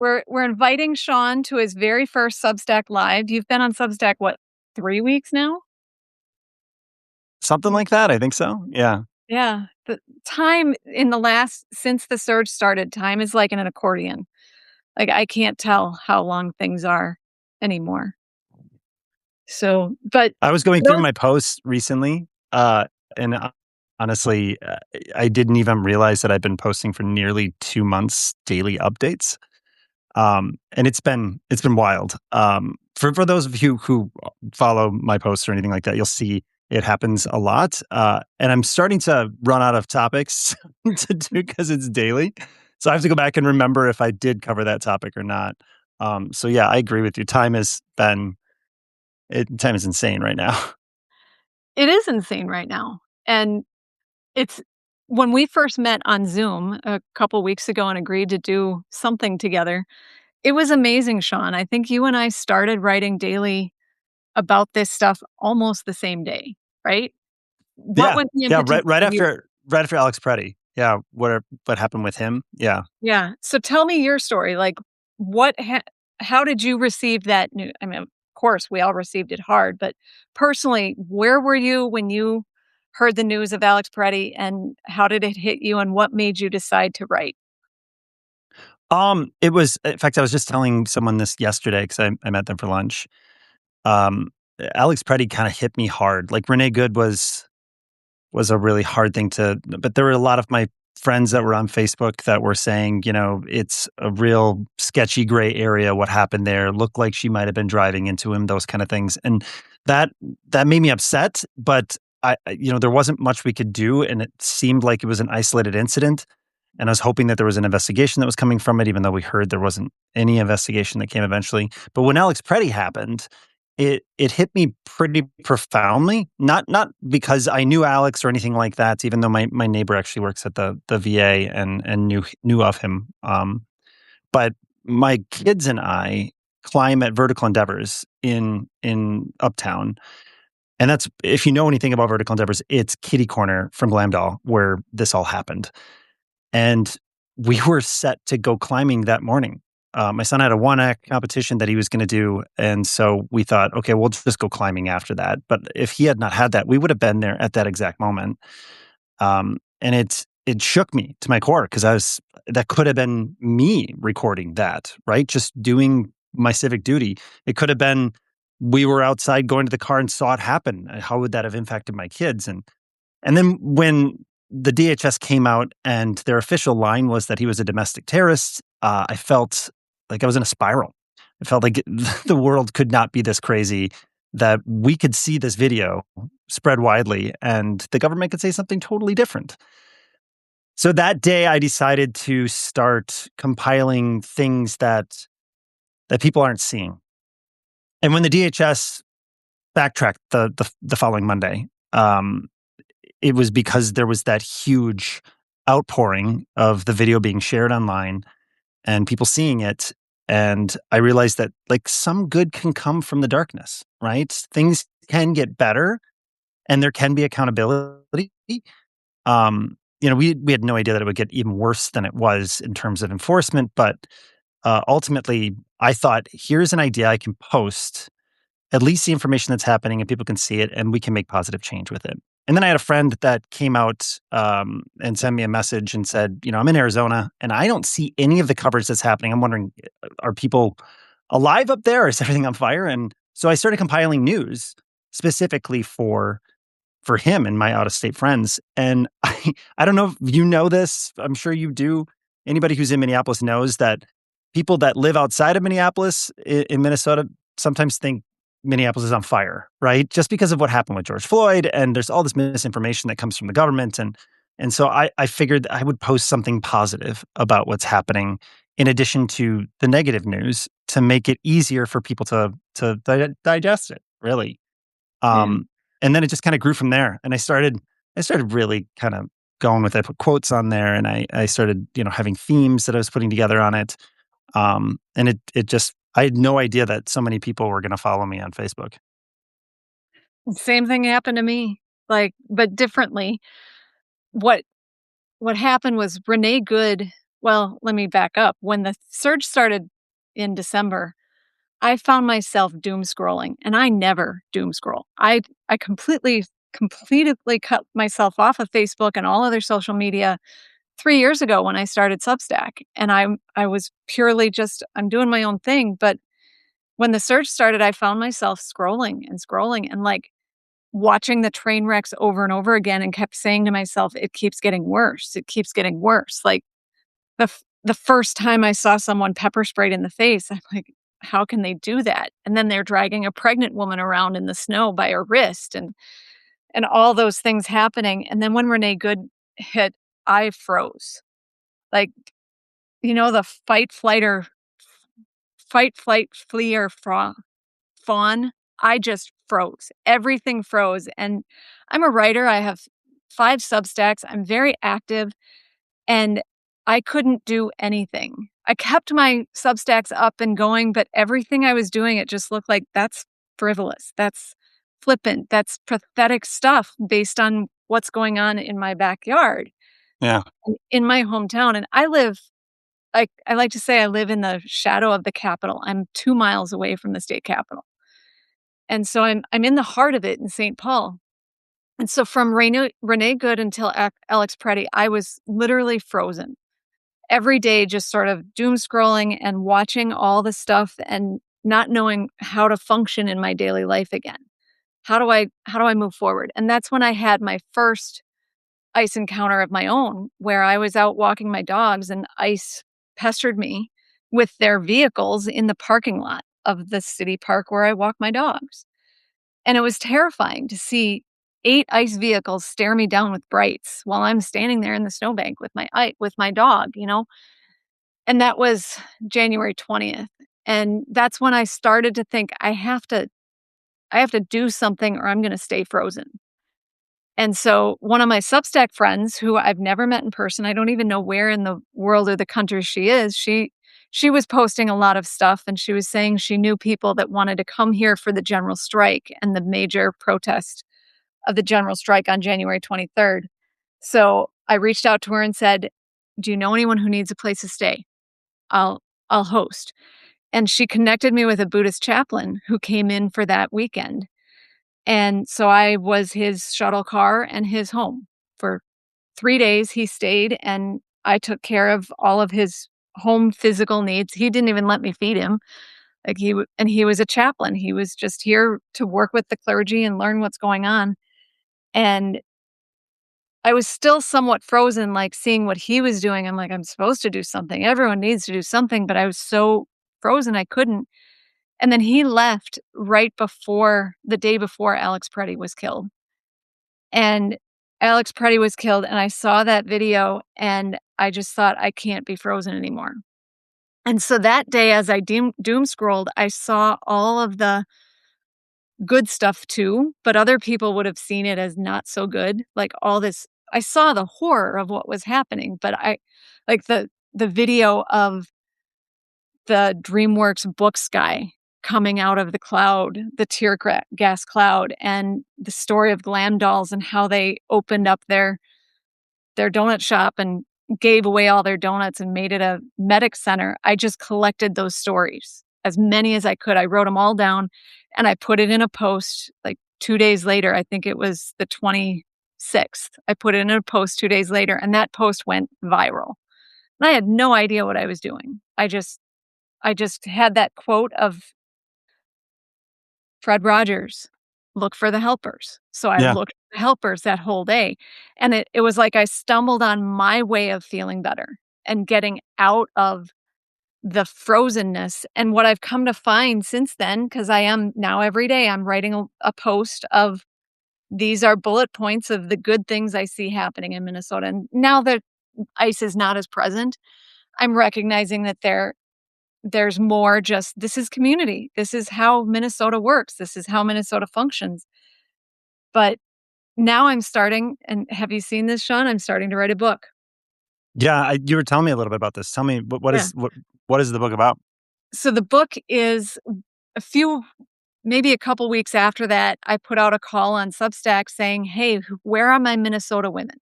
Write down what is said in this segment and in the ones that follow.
We're inviting Sean to his very first Substack Live. You've been on Substack, what, 3 weeks now? Something like that. I think so. Yeah. Yeah. The time since the surge started, time is like in an accordion. Like, I can't tell how long things are anymore. So, but I was going through those my posts recently, and honestly, I didn't even realize that I'd been posting for nearly 2 months daily updates. And it's been wild. For those of you who follow my posts or anything like that, you'll see it happens a lot. And I'm starting to run out of topics to do because it's daily. So I have to go back and remember if I did cover that topic or not. So yeah, I agree with you. Time is insane right now. It is insane right now. And it's when we first met on Zoom a couple weeks ago and agreed to do something together, it was amazing, Sean. I think you and I started writing daily about this stuff almost the same day, right? What Yeah, was the yeah. impetus Right for you? after Alex Pretti. Yeah, what happened with him? Yeah. Yeah. So tell me your story. Like, how did you receive that news? I mean, of course, we all received it hard, but personally, where were you when you heard the news of Alex Pretti, and how did it hit you, and what made you decide to write? It was, in fact, I was just telling someone this yesterday because I met them for lunch. Um, Alex Pretti kind of hit me hard. Like Renee Good was a really hard thing but there were a lot of my friends that were on Facebook that were saying, it's a real sketchy gray area. What happened there looked like she might have been driving into him, those kind of things. And that, that made me upset, but there wasn't much we could do. And it seemed like it was an isolated incident. And I was hoping that there was an investigation that was coming from it, even though we heard there wasn't any investigation that came eventually. But when Alex Pretti happened, it hit me pretty profoundly. Not because I knew Alex or anything like that, even though my neighbor actually works at the VA and knew of him. But my kids and I climb at Vertical Endeavors in Uptown. And that's, if you know anything about Vertical Endeavors, it's kitty corner from Glamdoll where this all happened. And we were set to go climbing that morning. My son had a one-act competition that he was going to do, and so we thought, okay, we'll just go climbing after that. But if he had not had that, we would have been there at that exact moment. And it shook me to my core because that could have been me recording that, right? Just doing my civic duty. It could have been we were outside going to the car and saw it happen. How would that have impacted my kids? And then when the DHS came out and their official line was that he was a domestic terrorist, I felt like I was in a spiral. I felt like the world could not be this crazy, that we could see this video spread widely and the government could say something totally different. So that day I decided to start compiling things that people aren't seeing. And when the DHS backtracked the following Monday, it was because there was that huge outpouring of the video being shared online and people seeing it. And I realized that like some good can come from the darkness, right? Things can get better and there can be accountability. We had no idea that it would get even worse than it was in terms of enforcement, but ultimately I thought, here's an idea I can post, at least the information that's happening and people can see it and we can make positive change with it. And then I had a friend that came out and sent me a message and said, I'm in Arizona and I don't see any of the coverage that's happening. I'm wondering, are people alive up there or is everything on fire? And so I started compiling news specifically for him and my out-of-state friends. And I don't know if you know this. I'm sure you do. Anybody who's in Minneapolis knows that people that live outside of Minneapolis in Minnesota sometimes think Minneapolis is on fire, right? Just because of what happened with George Floyd. And there's all this misinformation that comes from the government. And so I figured I would post something positive about what's happening in addition to the negative news to make it easier for people to digest it, really. Yeah. And then it just kind of grew from there. And I started really kind of going with it. I put quotes on there and I started, having themes that I was putting together on it. And it just, I had no idea that so many people were going to follow me on Facebook. Same thing happened to me, like, but differently. What what happened was Renee Good Well, let me back up. When the surge started in December, I found myself doom scrolling, and I never doom scroll. I completely cut myself off of Facebook and all other social media 3 years ago when I started Substack, and I was purely just I'm doing my own thing, but when the surge started, I found myself scrolling and, like, watching the train wrecks over and over again and kept saying to myself, "It keeps getting worse. It keeps getting worse." Like, the first time I saw someone pepper sprayed in the face, I'm like, "How can they do that?" And then they're dragging a pregnant woman around in the snow by her wrist and all those things happening, and then when Renee Good hit, I froze. Like, the fight, flight, flee, or fawn? I just froze. Everything froze, and I'm a writer, I have 5 Substacks, I'm very active, and I couldn't do anything. I kept my Substacks up and going, but everything I was doing, it just looked like, "That's frivolous, that's flippant, that's pathetic stuff based on what's going on in my backyard, Yeah. in my hometown," and I like to say I live in the shadow of the Capitol. I'm 2 miles away from the state capitol. And so I'm in the heart of it in St. Paul. And so from Renee Good until Alex Pretti, I was literally frozen. Every day just sort of doom scrolling and watching all the stuff and not knowing how to function in my daily life again. How do I move forward? And that's when I had my first ice encounter of my own, where I was out walking my dogs and ice pestered me with their vehicles in the parking lot of the city park where I walk my dogs. And it was terrifying to see 8 ice vehicles stare me down with brights while I'm standing there in the snowbank with my dog. And that was January 20th. And that's when I started to think I have to do something or I'm gonna stay frozen. And so one of my Substack friends who I've never met in person, I don't even know where in the world or the country she is, she was posting a lot of stuff and she was saying she knew people that wanted to come here for the general strike and the major protest of the general strike on January 23rd. So I reached out to her and said, "Do you know anyone who needs a place to stay? I'll I'll host." And she connected me with a Buddhist chaplain who came in for that weekend. And so I was his shuttle car and his home. For 3 days, he stayed, and I took care of all of his home physical needs. He didn't even let me feed him. Like, he was a chaplain. He was just here to work with the clergy and learn what's going on. And I was still somewhat frozen, like, seeing what he was doing. I'm like, "I'm supposed to do something. Everyone needs to do something," but I was so frozen, I couldn't. And then he left right before the day before Alex Pretti was killed. And Alex Pretti was killed, and I saw that video, and I just thought, "I can't be frozen anymore." And so that day, as I doom scrolled, I saw all of the good stuff too, but other people would have seen it as not so good, like, all this I saw the horror of what was happening, but I like, the video of the DreamWorks books guy coming out of the cloud, the gas cloud, and the story of Glamdolls and how they opened up their donut shop and gave away all their donuts and made it a medic center. I just collected those stories, as many as I could. I wrote them all down, and I put it in a post, like, 2 days later. I think it was the 26th. I put it in a post 2 days later, and that post went viral. And I had no idea what I was doing. I just had that quote of Fred Rogers, "Look for the helpers." So I Yeah. looked for the helpers that whole day, and it was like I stumbled on my way of feeling better and getting out of the frozenness. And what I've come to find since then, because I am now every day, I'm writing a post of, "These are bullet points of the good things I see happening in Minnesota." And now that ice is not as present, I'm recognizing that there's more. Just this is community. This is how Minnesota works. This is how Minnesota functions. But now I'm starting, and have you seen this, Sean? I'm starting to write a book. Yeah, you were telling me a little bit about this. Tell me Yeah. what is the book about? So the book is a few maybe a couple weeks after that, I put out a call on Substack saying, "Hey, where are my Minnesota women?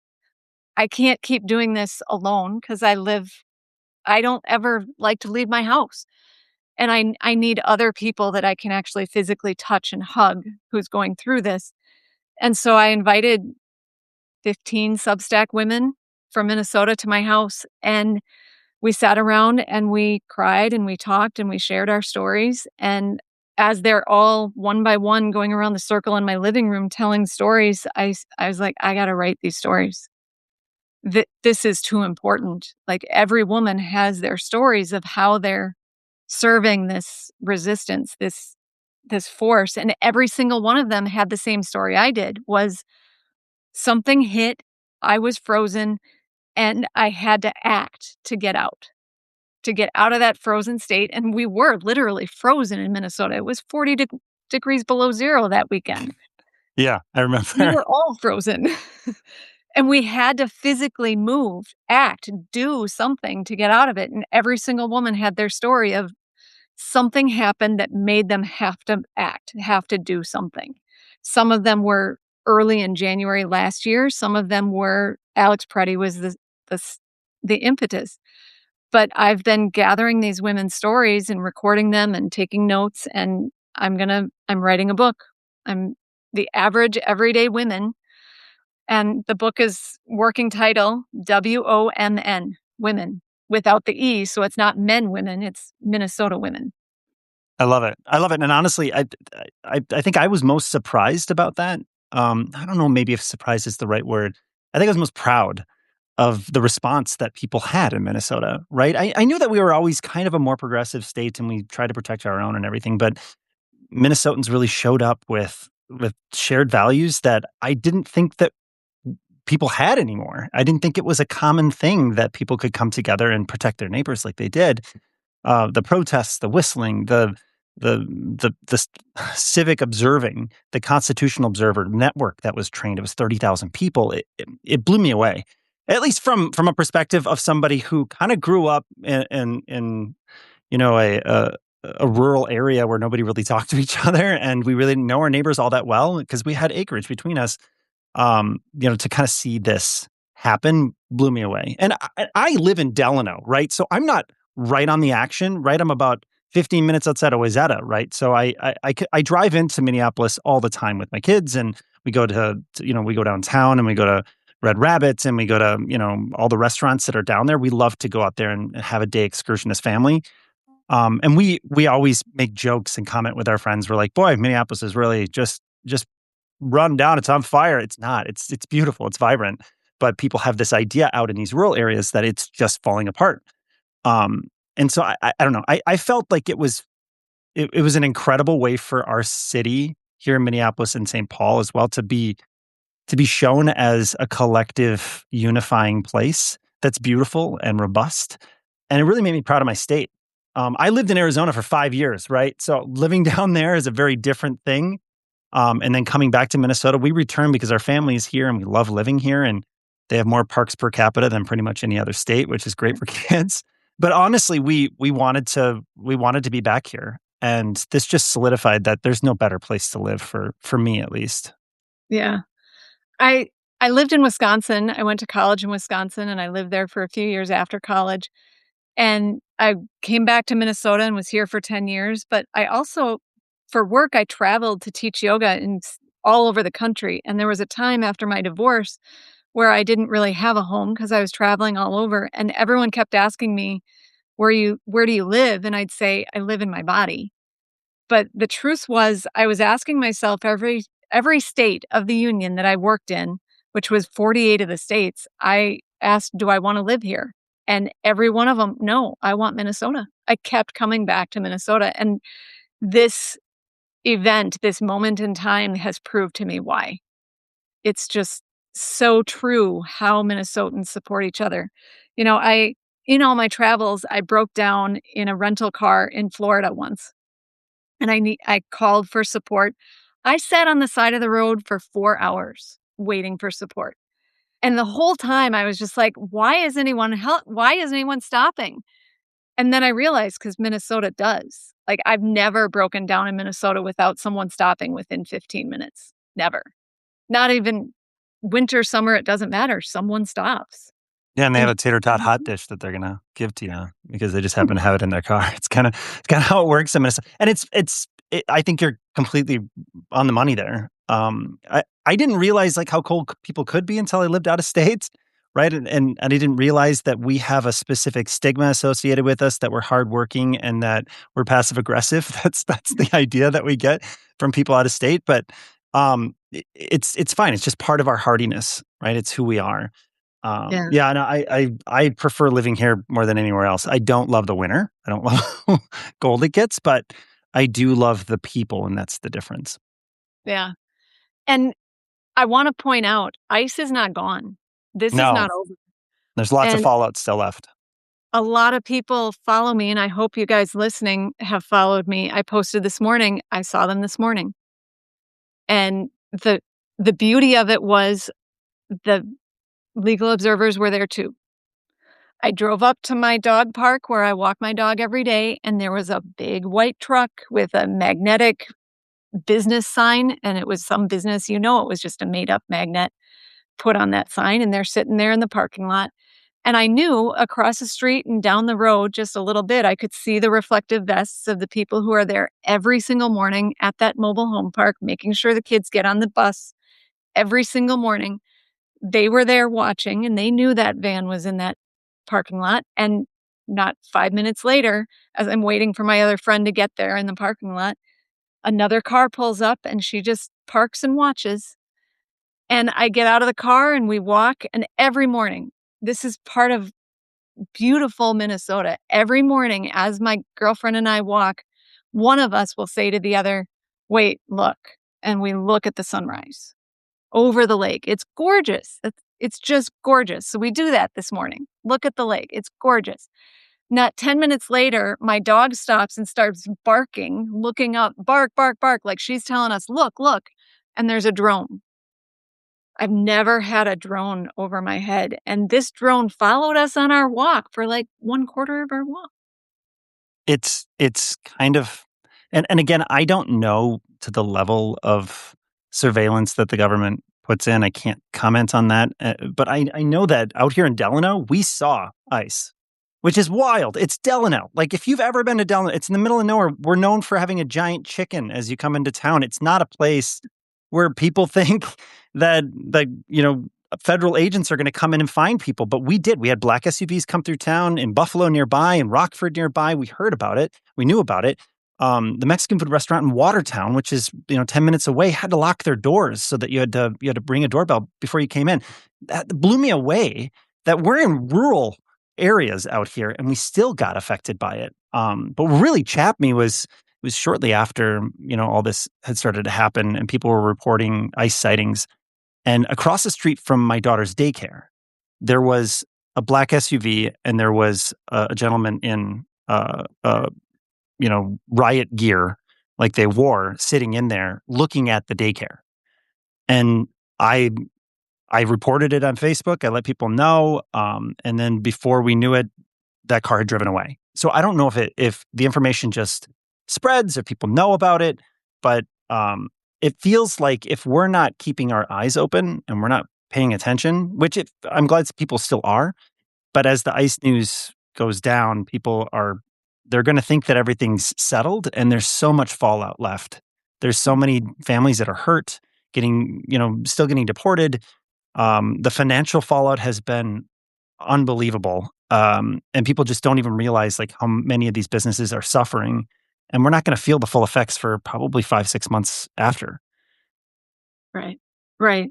I can't keep doing this alone because I live I don't ever like to leave my house, and I need other people that I can actually physically touch and hug who's going through this. And so I invited 15 Substack women from Minnesota to my house, and we sat around and we cried and we talked and we shared our stories. And as they're all one by one going around the circle in my living room telling stories, I was like, I got to write these stories. This is too important. Like every woman has their stories of how they're serving this resistance, this force, and every single one of them had the same story I did. Was something hit, I was frozen, and I had to act to get out of that frozen state, and we were literally frozen in Minnesota. It was 40 degrees below 0 that weekend. Yeah, I We remember. were all frozen, and we had to physically move, act, do something to get out of it, and every single woman had their story of something happened that made them have to act, have to do something. Some of them were early in January last year, some of them were Alex Pretti was the s the impetus. But I've been gathering these women's stories and recording them and taking notes, and I'm writing a book. I'm The Average Everyday Women, and the book is working title WOMN, Women, without the E, so it's not men women, it's Minnesota women. I love it. I love it, and honestly, I think I was most surprised about that. I don't know, maybe if surprised is the right word. I think I was most proud of the response that people had in Minnesota, right? I knew that we were always kind of a more progressive state, and we try to protect our own and everything, but Minnesotans really showed up with shared values that I didn't think that people had anymore. I didn't think it was a common thing that people could come together and protect their neighbors like they did. The protests, the whistling, the civic observing, the constitutional observer network that was trained. It was 30,000 people. It blew me away, at least from a perspective of somebody who kind of grew up in you know a rural area where nobody really talked to each other, and we really didn't know our neighbors all that well because we had acreage between us. To kind of see this happen blew me away. And I live in Delano, right? So I'm not right on the action, right? I'm about 15 minutes outside of Wayzata, right? So I drive into Minneapolis all the time with my kids, and we go we go downtown and we go to Red Rabbits and we go to, all the restaurants that are down there. We love to go out there and have a day excursion as family. And we always make jokes and comment with our friends. We're like, boy, Minneapolis is really just run down. It's on fire. It's not. It's beautiful. It's vibrant. But people have this idea out in these rural areas that it's just falling apart. Um, and so I don't know. I felt like it was an incredible way for our city here in Minneapolis and St. Paul as well to be shown as a collective unifying place that's beautiful and robust. And it really made me proud of my state. I lived in Arizona for 5 years, right? So living down there is a very different thing. And then coming back to Minnesota, we returned because our family is here and we love living here. And they have more parks per capita than pretty much any other state, which is great for kids. But honestly, we wanted to be back here, and this just solidified that there's no better place to live for me at least. Yeah. I I lived in Wisconsin. I went to college in Wisconsin, and I lived there for a few years after college. And I came back to Minnesota and was here for 10 years, but I also for work, I traveled to teach yoga all over the country, and there was a time after my divorce where I didn't really have a home because I was traveling all over, and everyone kept asking me, where do you live?" And I'd say, "I live in my body." But the truth was I was asking myself every state of the union that I worked in, which was 48 of the states, I asked, "Do I wanna live here?" And every one of them, "No, I want Minnesota." I kept coming back to Minnesota, and this event, this moment in time has proved to me why. It's just so true how Minnesotans support each other. You know, I in all my travels, I broke down in a rental car in Florida once, and I called for support. I sat on the side of the road for 4 hours waiting for support. And the whole time I was just like, why is anyone stopping? And then I realized because Minnesota does. Like, I've never broken down in Minnesota without someone stopping within 15 minutes. Never. Not even winter, summer, it doesn't matter. Someone stops. Yeah, and they have And a tater tot hot dish that they're gonna give to you because they just happen to have it in their car. It's kinda how it works in Minnesota, and I think you're completely on the money there. I didn't realize, like, how cold people could be until I lived out of state, right? And I didn't realize that we have a specific stigma associated with us, that we're hardworking and that we're passive aggressive. That's the idea that we get from people out of state, but, it's fine. It's just part of our hardiness, right? It's who we are. yeah, Yeah, no, I prefer living here more than anywhere else. I don't love the winter. I don't love how cold it gets, but I do love the people, and that's the difference. yeah. And I wanna point out, ice is not gone. This is No, not over. there's lots of And fallout still left. a lot of people follow me, and I hope you guys listening have followed me. I posted this morning. I saw them this morning. And the beauty of it was the legal observers were there too. I drove up to my dog park where I walk my dog every day, and there was a big white truck with a magnetic business sign, and it was some business, it was just a made up magnet put on that sign, and they're sitting there in the parking lot. And I knew across the street and down the road just a little bit, I could see the reflective vests of the people who are there every single morning at that mobile home park, making sure the kids get on the bus every single morning. They were there watching, and they knew that van was in that parking lot. And not 5 minutes later, as I'm waiting for my other friend to get there in the parking lot, another car pulls up and she just parks and watches. And I get out of the car and we walk. And every morning, this is part of beautiful Minnesota. Every morning, as my girlfriend and I walk, one of us will say to the other, "Wait, look." And we look at the sunrise over the lake. It's gorgeous. It's just gorgeous. So we do that this morning. Look at the lake. It's gorgeous. Not 10 minutes later, my dog stops and starts barking, looking up, bark, bark, bark, like she's telling us, "Look, look." And there's a drone. I've never had a drone over my head. And this drone followed us on our walk for like one quarter of our walk. It's kind of, and again, I don't know to the level of surveillance that the government puts in. I can't comment on that, but I know that out here in Delano, we saw ice, which is wild. It's Delano. Like, if you've ever been to Delano, it's in the middle of nowhere. We're known for having a giant chicken as you come into town. It's not a place where people think that federal agents are going to come in and find people. But we did. We had black SUVs come through town in Buffalo nearby, in Rockford nearby. We heard about it. We knew about it. The Mexican food restaurant in Watertown, which is 10 minutes away, had to lock their doors so that you had to ring a doorbell before you came in. That blew me away that we're in rural areas out here and we still got affected by it. But what really chapped me was shortly after all this had started to happen and people were reporting ice sightings. And across the street from my daughter's daycare, there was a black SUV and there was a gentleman in riot gear like they wore sitting in there looking at the daycare. And I reported it on Facebook. I let people know. And then before we knew it, that car had driven away. So I don't know if the information just spreads, if people know about it, but it feels like if we're not keeping our eyes open and we're not paying attention, which I'm glad people still are, but as the ice news goes down, they're going to think that everything's settled, and there's so much fallout left. There's so many families that are hurt, still getting deported. The financial fallout has been unbelievable. And people just don't even realize like how many of these businesses are suffering. And we're not going to feel the full effects for probably 5-6 months after. Right. Right.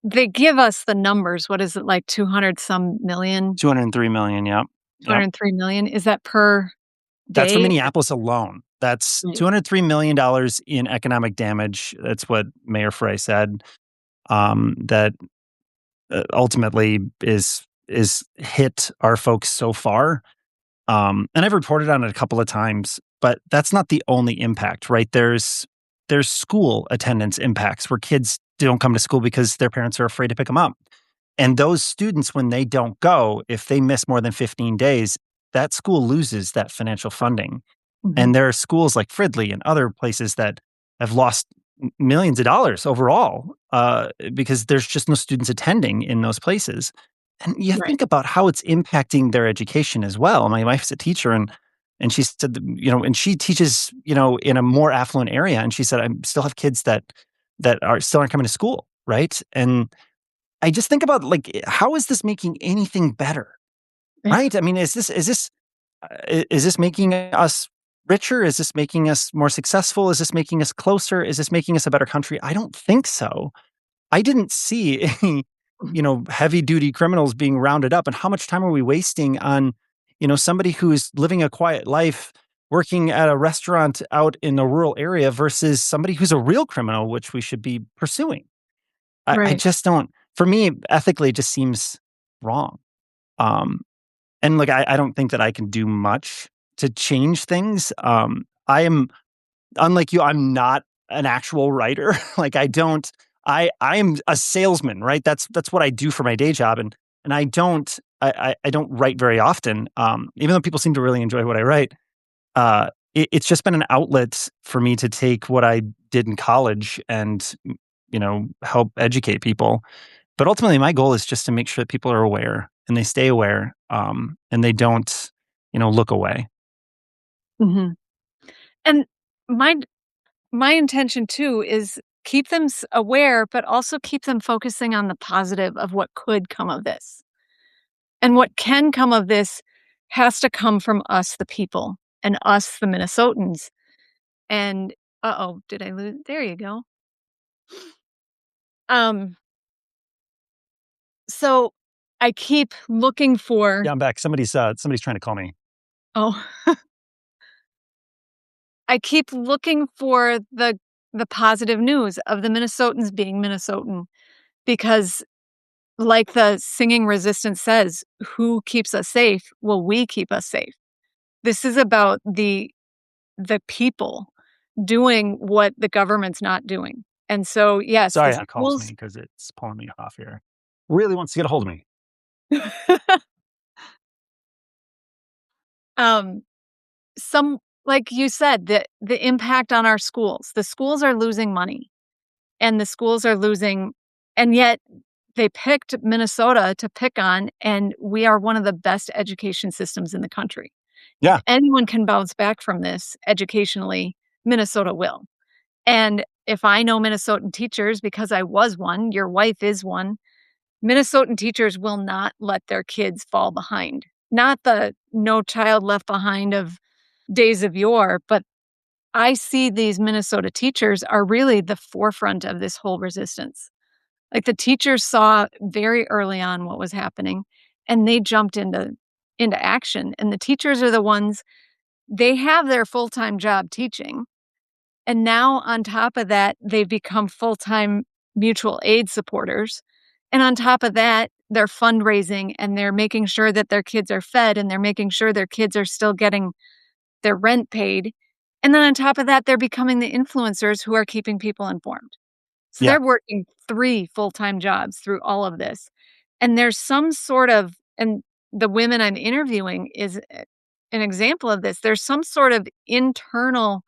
They give us the numbers. What is it, like 200 some million? 203 million. Yep. Yep. 203 million? Is that per That's for day? Minneapolis alone. That's Right. $203 million in economic damage. That's what Mayor Frey said. That ultimately is hit our folks so far. And I've reported on it a couple of times, but that's not the only impact, right? There's school attendance impacts where kids don't come to school because their parents are afraid to pick them up. And those students, when they don't go, if they miss more than 15 days, that school loses that financial funding. Mhm. And there are schools like Fridley and other places that have lost millions of dollars overall because there's just no students attending in those places. And you Right. think about how it's impacting their education as well. My wife's a teacher, and she said, and she teaches, in a more affluent area, and she said, I still have kids that are still aren't coming to school, right? And I just think about, like, how is this making anything better, Yeah. right? I mean, is this making us richer? Is this making us more successful? Is this making us closer? Is this making us a better country? I don't think so. I didn't see any, heavy duty criminals being rounded up. And how much time are we wasting on, somebody who's living a quiet life, working at a restaurant out in a rural area versus somebody who's a real criminal, which we should be pursuing? I Right. just don't, for me, ethically, it just seems wrong. Um, and like, I don't think that I can do much to change things. I am, unlike you, I'm not an actual writer. Like, I am a salesman, right? That's what I do for my day job. And I don't write very often. Even though people seem to really enjoy what I write. It's just been an outlet for me to take what I did in college and, help educate people. But ultimately, my goal is just to make sure that people are aware and they stay aware, and they don't, look away. Mhm. And my my intention too is keep them aware, but also keep them focusing on the positive of what could come of this. And what can come of this has to come from us, the people, and us, the Minnesotans. And uh-oh, did I lose? There you go. Um, so I keep looking for, Yeah, I'm back. Somebody's trying to call me. oh, I keep looking for the positive news of the Minnesotans being Minnesotan because like the singing resistance says, who keeps us safe? Well, we keep us safe. This is about the people doing what the government's not doing. And so, yes, the Sorry, that calls me schools because it's pulling me off here. Really wants to get a hold of me. um, some like you said, the impact on our schools. The schools are losing money and the schools are losing and yet they picked Minnesota to pick on, and we are one of the best education systems in the country. If Yeah, anyone can bounce back from this educationally, Minnesota will. And if I know Minnesotan teachers, because I was one, your wife is one, Minnesotan teachers will not let their kids fall behind. Not the no child left behind of days of yore, but I see these Minnesota teachers are really the forefront of this whole resistance. Like the teachers saw very early on what was happening and they jumped into action. And the teachers are the ones they have their full-time job teaching. And now on top of that, they've become full-time mutual aid supporters. And on top of that, they're fundraising and they're making sure that their kids are fed and they're making sure their kids are still getting their rent paid. And then on top of that, they're becoming the influencers who are keeping people informed. So yeah. they're working 3 full-time jobs through all of this. And there's some sort of and the women I'm interviewing is an example of this. There's some sort of internal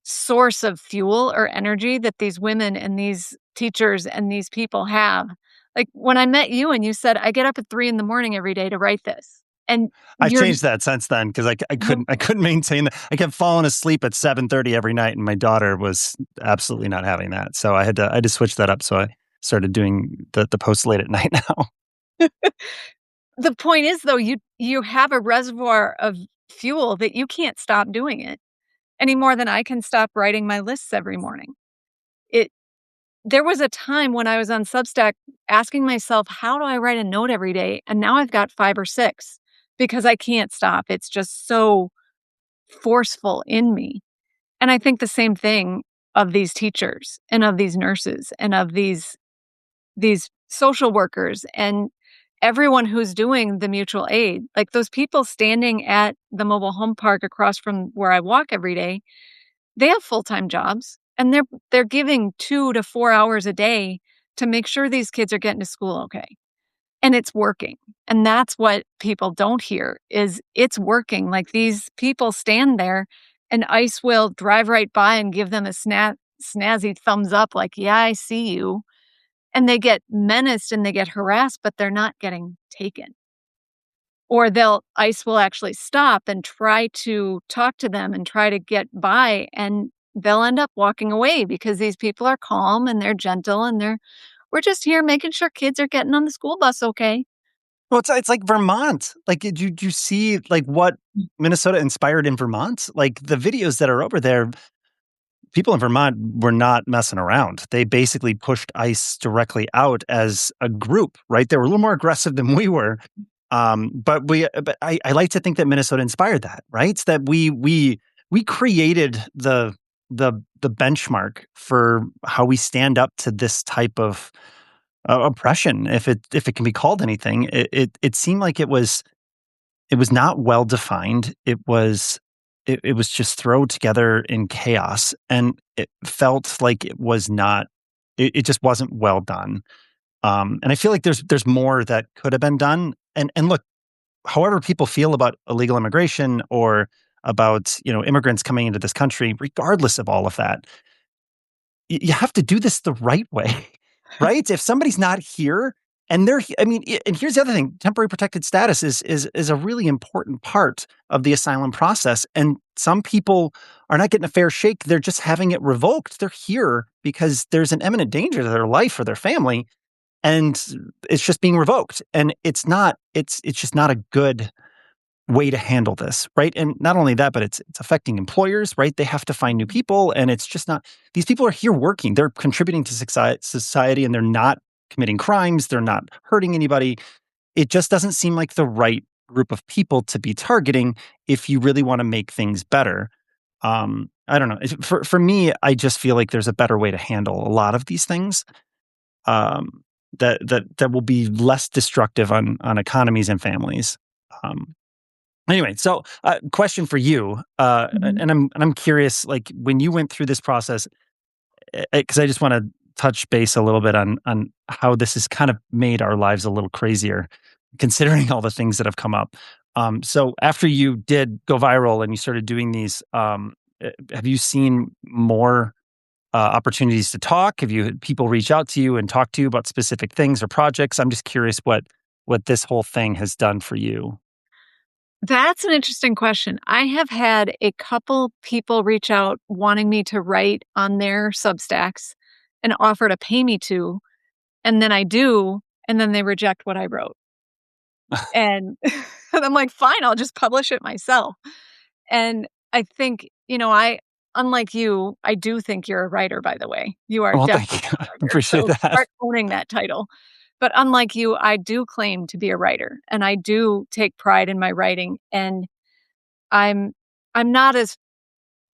source of fuel or energy that these women and these teachers and these people have. Like, when I met you and you said, "I get up at 3 in the morning every day to write this." And I've you're changed that since then because I oh, couldn't maintain that. I kept falling asleep at 7:30 every night, and my daughter was absolutely not having that. So I had to switch that up. So I started doing the post late at night now. the point is, though, you have a reservoir of fuel that you can't stop doing it any more than I can stop writing my lists every morning. It There was a time when I was on Substack asking myself, "How do I write a note every day?" And now I've got 5 or 6 because I can't stop. It's just so forceful in me. And I think the same thing of these teachers and of these nurses and of these social workers and everyone who's doing the mutual aid. Like those people standing at the mobile home park across from where I walk every day, they have full-time jobs and they're giving 2 to 4 hours a day to make sure these kids are getting to school okay. And it's working. And that's what people don't hear is it's working. Like these people stand there and ICE will drive right by and give them a snazzy thumbs up like, "Yeah, I see you." and they get menaced and they get harassed, but they're not getting taken. Or ICE will actually stop and try to talk to them and try to get by, and they'll end up walking away because these people are calm and they're gentle and "We're just here making sure kids are getting on the school bus okay." Well, it's like Vermont. Like, did you see, like, what Minnesota inspired in Vermont? Like, the videos that are over there, people in Vermont were not messing around. They basically pushed ICE directly out as a group, right? They were a little more aggressive than we were. But I like to think that Minnesota inspired that, right? It's that we created the benchmark for how we stand up to this type of oppression, if it can be called anything. It seemed like it was not well defined. It was just thrown together in chaos, and it felt like it was not. It just wasn't well done. And I feel like there's more that could have been done. And look, however people feel about illegal immigration or about immigrants coming into this country, regardless of all of that, you have to do this the right way, right? If somebody's not here and I mean, and here's the other thing: temporary protected status is a really important part of the asylum process. And some people are not getting a fair shake; they're just having it revoked. They're here because there's an imminent danger to their life or their family, and it's just being revoked. And it's not. It's just not a good way to handle this, right? And not only that, but it's affecting employers, right? They have to find new people, and it's just not. These people are here working; they're contributing to society, and they're not committing crimes. They're not hurting anybody. It just doesn't seem like the right group of people to be targeting if you really want to make things better. I don't know. For me, I just feel like there's a better way to handle a lot of these things. Um, that will be less destructive on economies and families. Um, Anyway, so, question for you, Mhm. and I'm curious, like, when you went through this process, because I just wanna touch base a little bit on how this has kind of made our lives a little crazier, considering all the things that have come up. So after you did go viral and you started doing these, have you seen more, opportunities to talk? Have you had people reach out to you and talk to you about specific things or projects? I'm just curious what this whole thing has done for you. That's an interesting question. I have had a couple people reach out wanting me to write on their Substacks and offer to pay me to, and then I do, and then they reject what I wrote. And and I'm like, "Fine, I'll just publish it myself." And I think, unlike you, I do think you're a writer, by the way. You are Well, thank definitely you. a I writer, appreciate so that. start owning that title. But unlike you, I do claim to be a writer, and I do take pride in my writing, and I'm I'm not as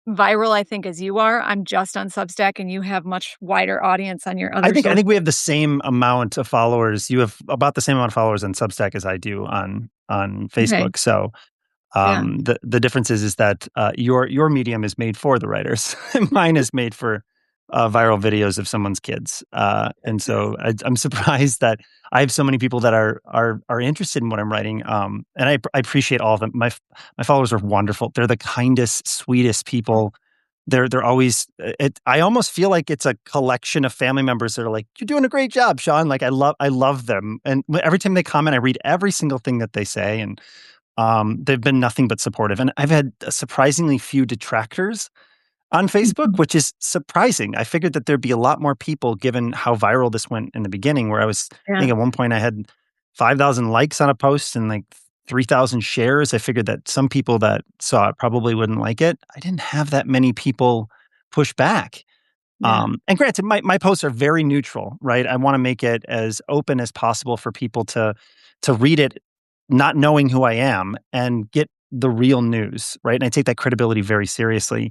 viral, I think, as you are. I'm just on Substack, and you have much wider audience on your other I think we social. have the same amount of followers. You have about the same amount of followers on Substack as I do on Okay, Facebook. So, yeah. the difference is that, your medium is made for the writers. Mine is made for, viral videos of someone's kids. And so I'm surprised that I have so many people that are interested in what I'm writing. And I appreciate all of them. My followers are wonderful. They're the kindest, sweetest people. They're always I almost feel like it's a collection of family members that are like, "You're doing a great job, Sean." Like, I love them, and every time they comment, I read every single thing that they say, and, they've been nothing but supportive, and I've had surprisingly few detractors on Facebook, Mhm. which is surprising. I figured that there'd be a lot more people given how viral this went in the beginning, where I Yeah, think at one point I had 5,000 likes on a post and like 3,000 shares. I figured that some people that saw it probably wouldn't like it. I didn't have that many people push back. yeah. And granted, my posts are very neutral, right? I want to make it as open as possible for people to read it, not knowing who I am, and get the real news, right? And I take that credibility very seriously.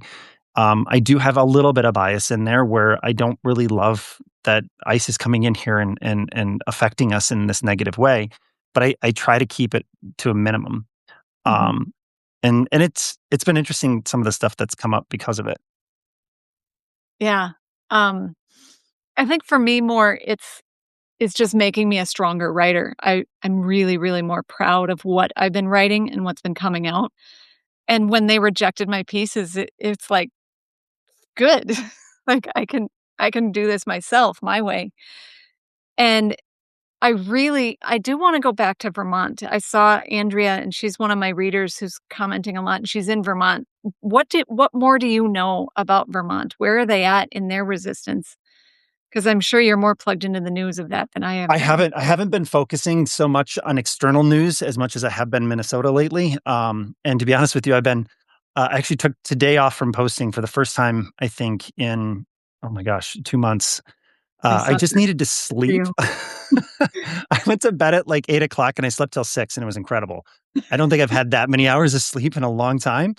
I do have a little bit of bias in there where I don't really love that ICE is coming in here and affecting us in this negative way, but I try to keep it to a minimum. Mhm. Um, and it's been interesting some of the stuff that's come up because of it. Yeah. Um, I think for me more, it's just making me a stronger writer. I'm really, really more proud of what I've been writing and what's been coming out. And when they rejected my pieces, it's like, good. Like, I can do this myself, my way. And I do wanna go back to Vermont. I saw Andrea, and she's one of my readers who's commenting a lot, and she's in Vermont. What more do you know about Vermont? Where are they at in their resistance? Because 'Cause I'm sure you're more plugged into the news of that than I have been. I haven't been focusing so much on external news as much as I have been Minnesota lately. And to be honest with you, I actually took today off from posting for the first time, I think, in, oh my gosh, 2 months. I I saw just that needed to for sleep. you. I went to bed at like 8 o'clock and I slept till 6 and it was incredible. I don't think I've had that many hours of sleep in a long time.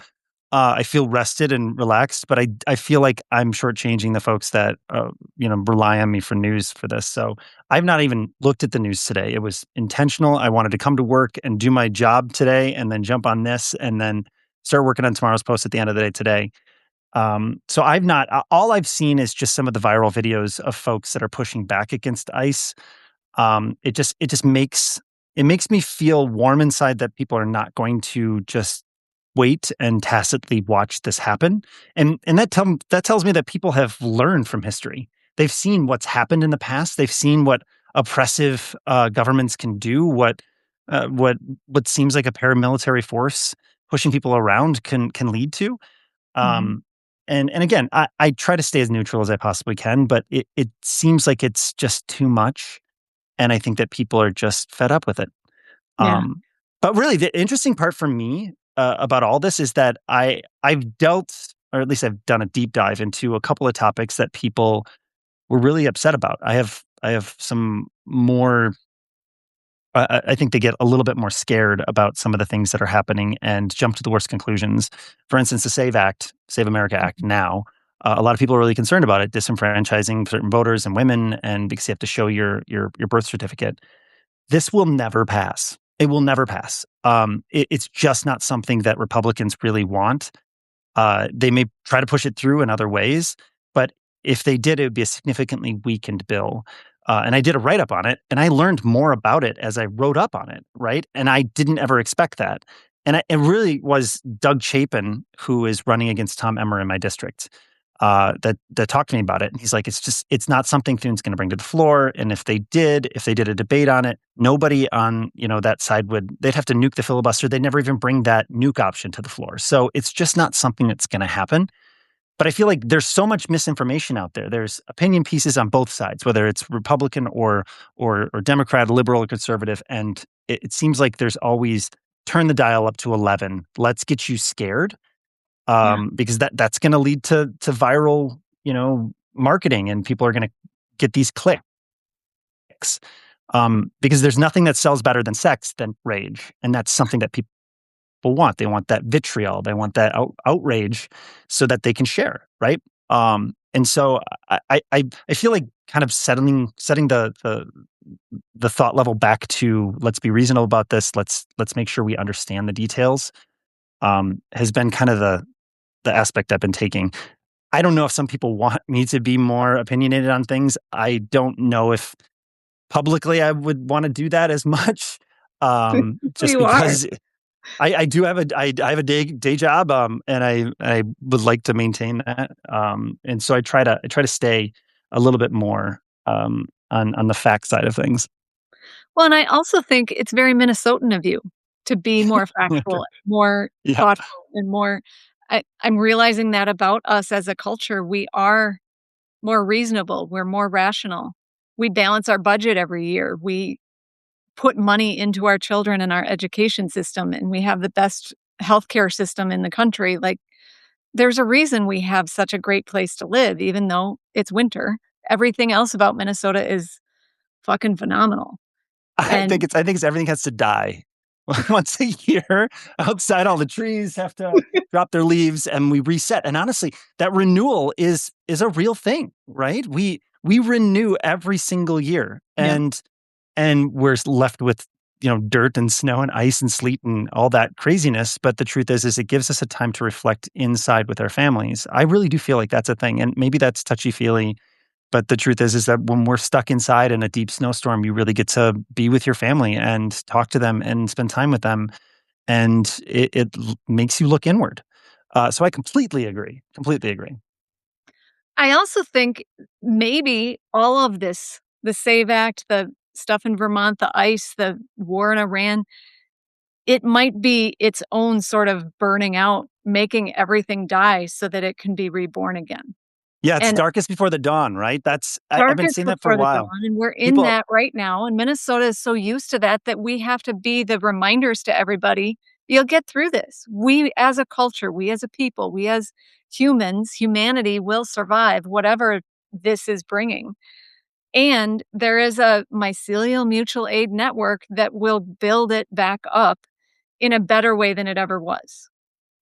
I feel rested and relaxed, but I feel like I'm shortchanging the folks that, rely on me for news for this. So I've not even looked at the news today. It was intentional. I wanted to come to work and do my job today and then jump on this and then start working on tomorrow's post at the end of the day today. So I've not, all I've seen is just some of the viral videos of folks that are pushing back against ICE. It makes me feel warm inside that people are not going to just wait and tacitly watch this happen. And that tells me that people have learned from history. They've seen what's happened in the past. They've seen what oppressive governments can do. Uh, what what seems like a paramilitary force pushing people around can lead to. Mhm. Um, and again, I try to stay as neutral as I possibly can, but it seems like it's just too much, and I think that people are just fed up with it. Yeah. Um, but really, the interesting part for me about all this is that I've dealt, or at least I've done a deep dive into a couple of topics that people were really upset about. I have some more. I think they get a little bit more scared about some of the things that are happening and jump to the worst conclusions. For instance, the Save America Act Mhm. now. A lot of people are really concerned about it, disenfranchising certain voters and women, and because you have to show your birth certificate. This will never pass. It will never pass. It's just not something that Republicans really want. They may try to push it through in other ways, but if they did, it would be a significantly weakened bill. And I did a write up on it, and I learned more about it as I wrote up on it, right? And I didn't ever expect that. It really was Doug Chapin, who is running against Tom Emmer in my district, that talked to me about it. And he's like, it's not something Thune's going to bring to the floor. And if they did a debate on it, nobody on that side they'd have to nuke the filibuster. They'd never even bring that nuke option to the floor. So it's just not something that's going to happen. But I feel like there's so much misinformation out there. There's opinion pieces on both sides, whether it's Republican or Democrat, liberal or conservative, and it seems like there's always turn the dial up to 11. Let's get you scared, Yeah. because that's going to lead to viral, marketing, and people are going to get these clicks. Because there's nothing that sells better than sex than rage, and that's something that people want. They want that vitriol, they want that outrage, so that they can share, right? And so I feel like kind of setting the thought level back to let's be reasonable about this. Let's make sure we understand the details. Has been kind of the aspect I've been taking. I don't know if some people want me to be more opinionated on things. I don't know if publicly I would want to do that as much. Just You are. because I do have I have a day job, and I would like to maintain that. And so I try to stay a little bit more on the fact side of things. Well, and I also think it's very Minnesotan of you to be more factual, more Yeah. thoughtful, and more I'm realizing that about us as a culture. We are more reasonable, we're more rational. We balance our budget every year. We put money into our children and our education system, and we have the best healthcare system in the country. Like, there's a reason we have such a great place to live, even though it's winter. Everything else about Minnesota is fucking phenomenal. And I think it's everything has to die once a year. Outside, all the trees have to drop their leaves, and we reset. And honestly, that renewal is a real thing, right? We renew every single year, yep, and we're left with dirt and snow and ice and sleet and all that craziness. But the truth is it gives us a time to reflect inside with our families. I really do feel like that's a thing, and maybe that's touchy feely, but the truth is that when we're stuck inside in a deep snowstorm, you really get to be with your family and talk to them and spend time with them, and makes you look inward. So I completely agree. Completely agree. I also think maybe all of this the SAVE Act, the stuff in Vermont, the ICE, the war in Iran, it might be its own sort of burning out, making everything die so that it can be reborn again. Yeah, it's And darkest before the dawn, right? I've been darkest seeing that for a before the while. dawn, and we're in People that right now, and Minnesota is so used to that that we have to be the reminders to everybody, "You'll get through this." We as a culture, we as a people, we as humans, humanity will survive whatever this is bringing. And there is a mycelial mutual aid network that will build it back up in a better way than it ever was,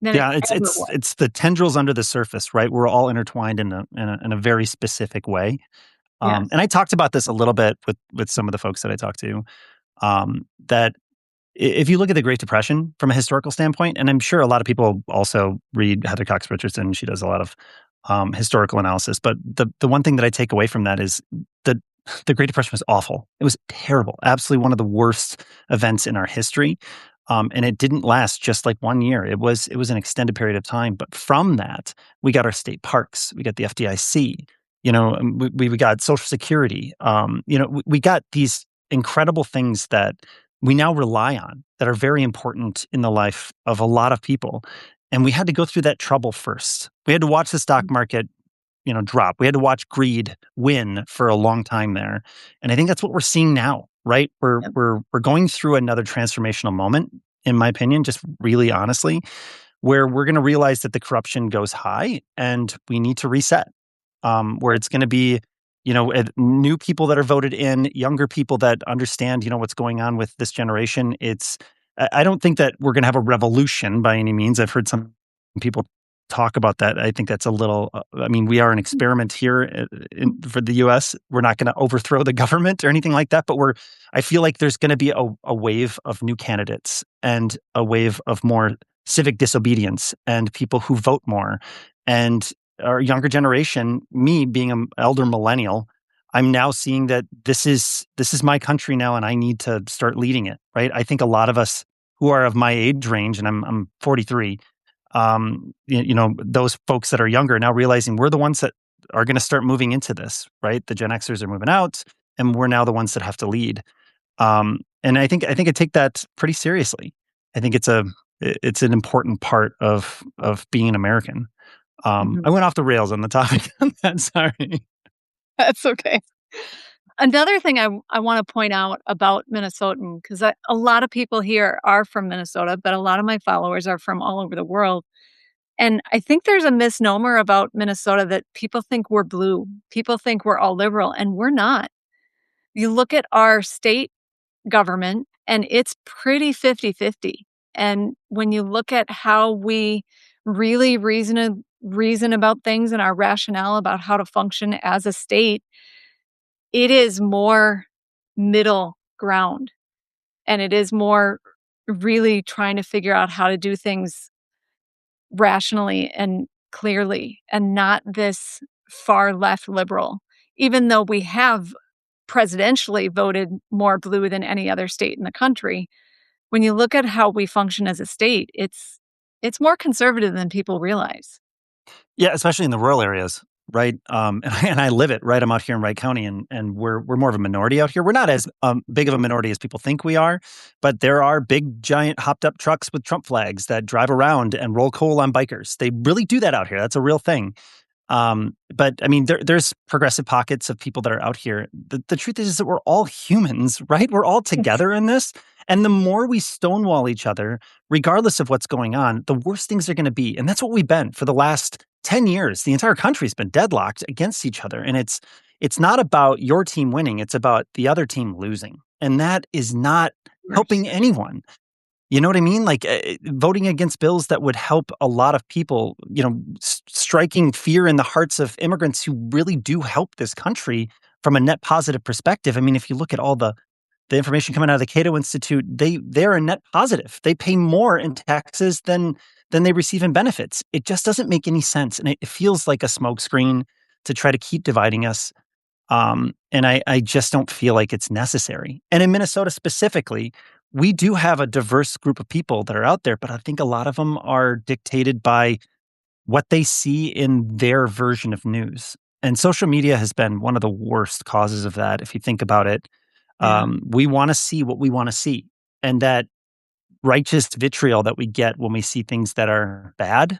than it Yeah, it's ever it's was. it's the tendrils under the surface, right? We're all intertwined in a very specific way. Yes. And I talked about this a little bit with some of the folks that I talked to. That if you look at the Great Depression from a historical standpoint, and I'm sure a lot of people also read Heather Cox Richardson, she does a lot of historical analysis. But the one thing that I take away from that is that the Great Depression was awful. It was terrible, absolutely one of the worst events in our history. And it didn't last just like 1 year. It was an extended period of time. But from that, we got our state parks, we got the FDIC, we got Social Security. We got these incredible things that we now rely on that are very important in the life of a lot of people. And we had to go through that trouble first. We had to watch the stock market, drop. We had to watch greed win for a long time there. And I think that's what we're seeing now, right? We're Yep. we're we're going through another transformational moment, in my opinion, just really honestly, where we're going to realize that the corruption goes high and we need to reset. Where it's going to be, new people that are voted in, younger people that understand, what's going on with this generation. I don't think that we're going to have a revolution by any means. I've heard some people talk about that. I think that's a little, I mean, we are an experiment here for the US. We're not going to overthrow the government or anything like that, but I feel like there's going to be a wave of new candidates and a wave of more civic disobedience and people who vote more. And our younger generation, me being an elder millennial, I'm now seeing that this is my country now, and I need to start leading it. Right? I think a lot of us who are of my age range, and I'm 43. Those folks that are younger now realizing we're the ones that are going to start moving into this. Right? The Gen Xers are moving out, and we're now the ones that have to lead. And I think I take that pretty seriously. I think it's an important part of being an American. I Mhm. went off the rails on the topic on that, sorry. That's okay. Another thing I wanna point out about Minnesotan, 'cause a lot of people here are from Minnesota, but a lot of my followers are from all over the world, and I think there's a misnomer about Minnesota that people think we're blue. People think we're all liberal, and we're not. You look at our state government, and it's pretty 50-50, and when you look at how we really reason about things and our rationale about how to function as a state, it is more middle ground, and it is more really trying to figure out how to do things rationally and clearly, and not this far left liberal, even though we have presidentially voted more blue than any other state in the country. When you look at how we function as a state, it's more conservative than people realize. Yeah, especially in the rural areas, right? And I live it, right? I'm out here in Wright County, and we're more of a minority out here. We're not as, big of a minority as people think we are, but there are big, giant, hopped up trucks with Trump flags that drive around and roll coal on bikers. They really do that out here. That's a real thing. But I mean, there's progressive pockets of people that are out here. The truth is that we're all humans, right? We're all Yes. together in this. And the more we stonewall each other, regardless of what's going on, the worse things are going to be. And that's what we've been for the last 10 years. The entire country's been deadlocked against each other. And it's not about your team winning, it's about the other team losing. And that is not Worse. helping anyone. You know what I mean? Like, voting against bills that would help a lot of people, striking fear in the hearts of immigrants who really do help this country from a net positive perspective. I mean, if you look at all the information coming out of the Cato Institute, they're a net positive. They pay more in taxes than they receive in benefits. It just doesn't make any sense, and it feels like a smokescreen to try to keep dividing us. And I just don't feel like it's necessary. And in Minnesota specifically, we do have a diverse group of people that are out there, but I think a lot of them are dictated by what they see in their version of news. And social media has been one of the worst causes of that, if you think about it. Yeah. We wanna see what we wanna see, and that righteous vitriol that we get when we see things that are bad,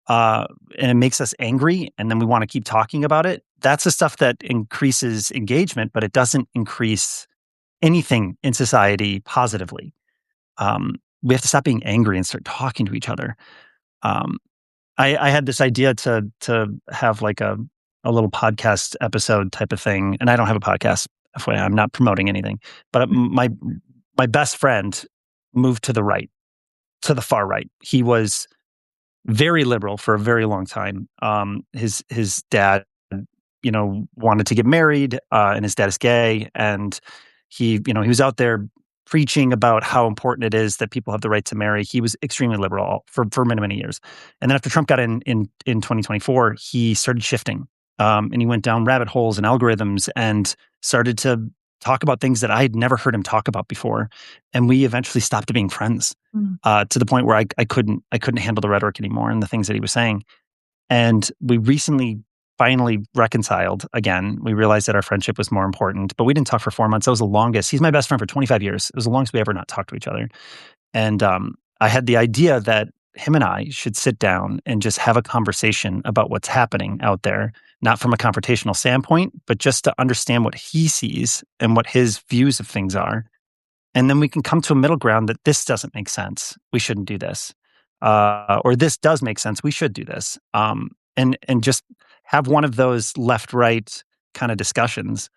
uh, and it makes us angry, and then we wanna keep talking about it. That's the stuff that increases engagement, but it doesn't increase anything in society positively. We have to stop being angry and start talking to each other. Um, I had this idea to have like a little podcast episode type of thing, and I don't have a podcast. FYI, I'm not promoting anything, but my best friend moved to the right, to the far right. He was very liberal for a very long time. His dad, wanted to get married, and his dad is gay, and he was out there preaching about how important it is that people have the right to marry. He was extremely liberal for many many years, and then after Trump got in 2024, he started shifting, and he went down rabbit holes and algorithms and started to talk about things that I had never heard him talk about before, and we eventually stopped being friends, Mm. to the point where I couldn't handle the rhetoric anymore and the things that he was saying. And we recently finally reconciled again. We realized that our friendship was more important, but we didn't talk for 4 months. That was the longest. He's my best friend for 25 years. It was the longest we ever not talked to each other. And I had the idea that him and I should sit down and just have a conversation about what's happening out there, not from a confrontational standpoint, but just to understand what he sees and what his views of things are, and then we can come to a middle ground that this doesn't make sense. We shouldn't do this. Or this does make sense. We should do this. And just have one of those left right kind of discussions.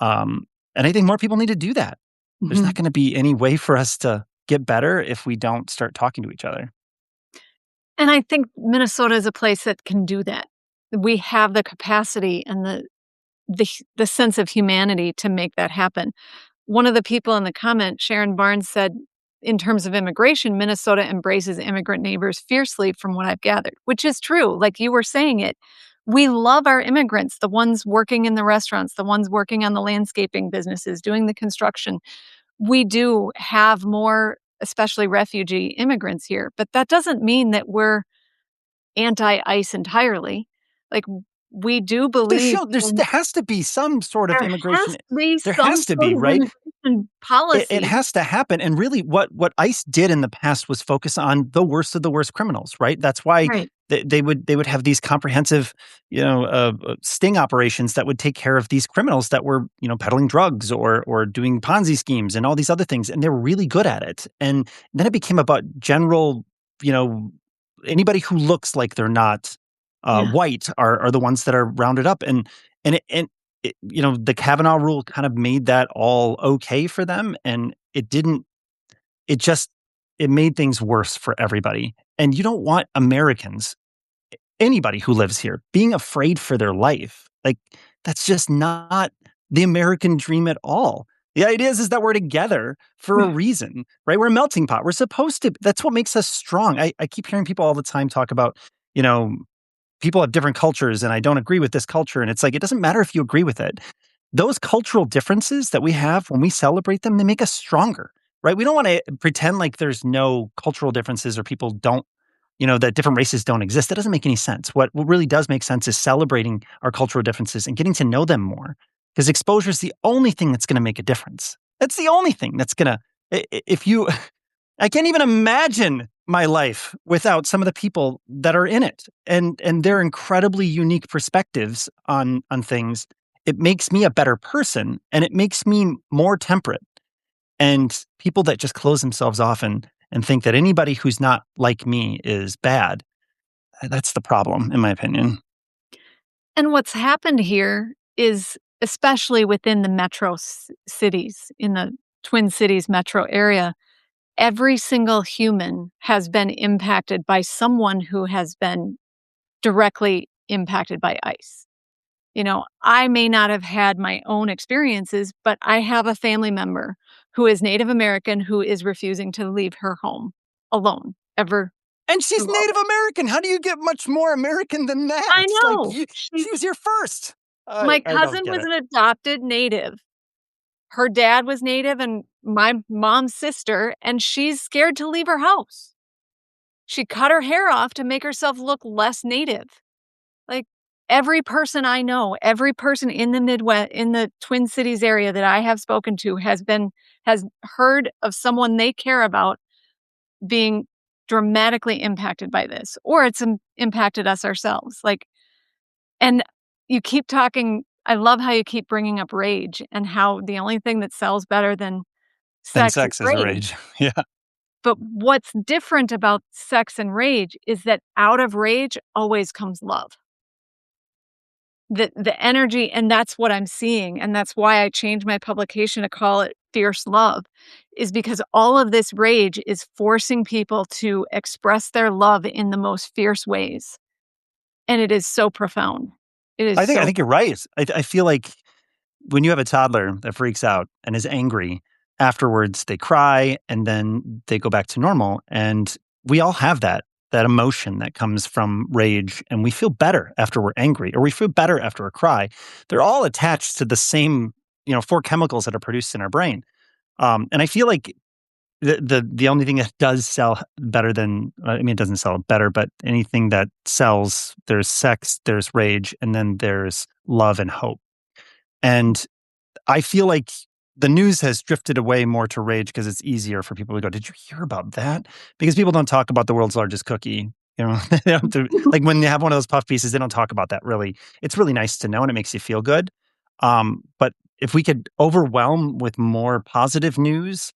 And I think more people need to do that. There's not Mhm. going to be any way for us to get better if we don't start talking to each other. And I think Minnesota is a place that can do that. We have the capacity and the sense of humanity to make that happen. One of the people in the comment, Sharon Barnes, said, in terms of immigration, Minnesota embraces immigrant neighbors fiercely, from what I've gathered, which is true. Like you were saying it. We love our immigrants, the ones working in the restaurants, the ones working on the landscaping businesses, doing the construction. We do have more, especially refugee immigrants here, but that doesn't mean that we're anti-ICE entirely. Like, we do believe There in has to be some sort of there has immigration. to be There some has to sort be, of right? immigration It policy. has to happen, and really what ICE did in the past was focus on the worst of the worst criminals, right? That's why Right. they would have these comprehensive, sting operations that would take care of these criminals that were, peddling drugs or doing Ponzi schemes and all these other things, and they were really good at it. And then it became about general, you know, anybody who looks like they're not, Yeah. white are the ones that are rounded up, and the Kavanaugh rule kind of made that all okay for them, and it didn't. It just it made things worse for everybody. And you don't want Americans, anybody who lives here, being afraid for their life. Like that's just not the American dream at all. The idea is that we're together for a reason, right? We're a melting pot. We're supposed to. That's what makes us strong. I keep hearing people all the time talk about, you know, people have different cultures and I don't agree with this culture. And it's like, it doesn't matter if you agree with it. Those cultural differences that we have when we celebrate them, they make us stronger, right? We don't want to pretend like there's no cultural differences or people don't, that different races don't exist. That doesn't make any sense. What really does make sense is celebrating our cultural differences and getting to know them more, because exposure is the only thing that's going to make a difference. That's the only thing that's going to, if you, I can't even imagine my life without some of the people that are in it, and their incredibly unique perspectives on things. It makes me a better person, and it makes me more temperate. And people that just close themselves off and think that anybody who's not like me is bad, that's the problem, in my opinion. And what's happened here is, especially within the metro cities, in the Twin Cities metro area, every single human has been impacted by someone who has been directly impacted by ICE. I may not have had my own experiences, but I have a family member who is Native American who is refusing to leave her home alone ever And she's through all Native this. American. How do you get much more American than I that? Like know. she was here first. I My I don't cousin get was it. an adopted Native. Her dad was Native and my mom's sister, and she's scared to leave her house. She cut her hair off to make herself look less Native. Like, every person I know, every person in the Midwest, in the Twin Cities area that I have spoken to has heard of someone they care about being dramatically impacted by this, or it's impacted us ourselves. Like, and you keep talking. I love how you keep bringing up rage and how the only thing that sells better than Then sex is sex is a rage. rage. Yeah. But what's different about sex and rage is that out of rage always comes love. The energy, and that's what I'm seeing, and that's why I changed my publication to call it Fierce Love, is because all of this rage is forcing people to express their love in the most fierce ways, and it is so profound. It is I so think you're right. I feel like when you have a toddler that freaks out and is angry, afterwards they cry and then they go back to normal. And we all have that emotion that comes from rage, and we feel better after we're angry, or we feel better after a cry. They're all attached to the same, four chemicals that are produced in our brain. And I feel like the only thing that does sell better than, I mean, it doesn't sell better, but anything that sells, there's sex, there's rage, and then there's love and hope. And I feel like the news has drifted away more to rage because it's easier for people to go, "Did you hear about that?" Because people don't talk about the world's largest cookie. They don't like when they have one of those puff pieces, they don't talk about that really. It's really nice to know and it makes you feel good. But if we could overwhelm with more positive news,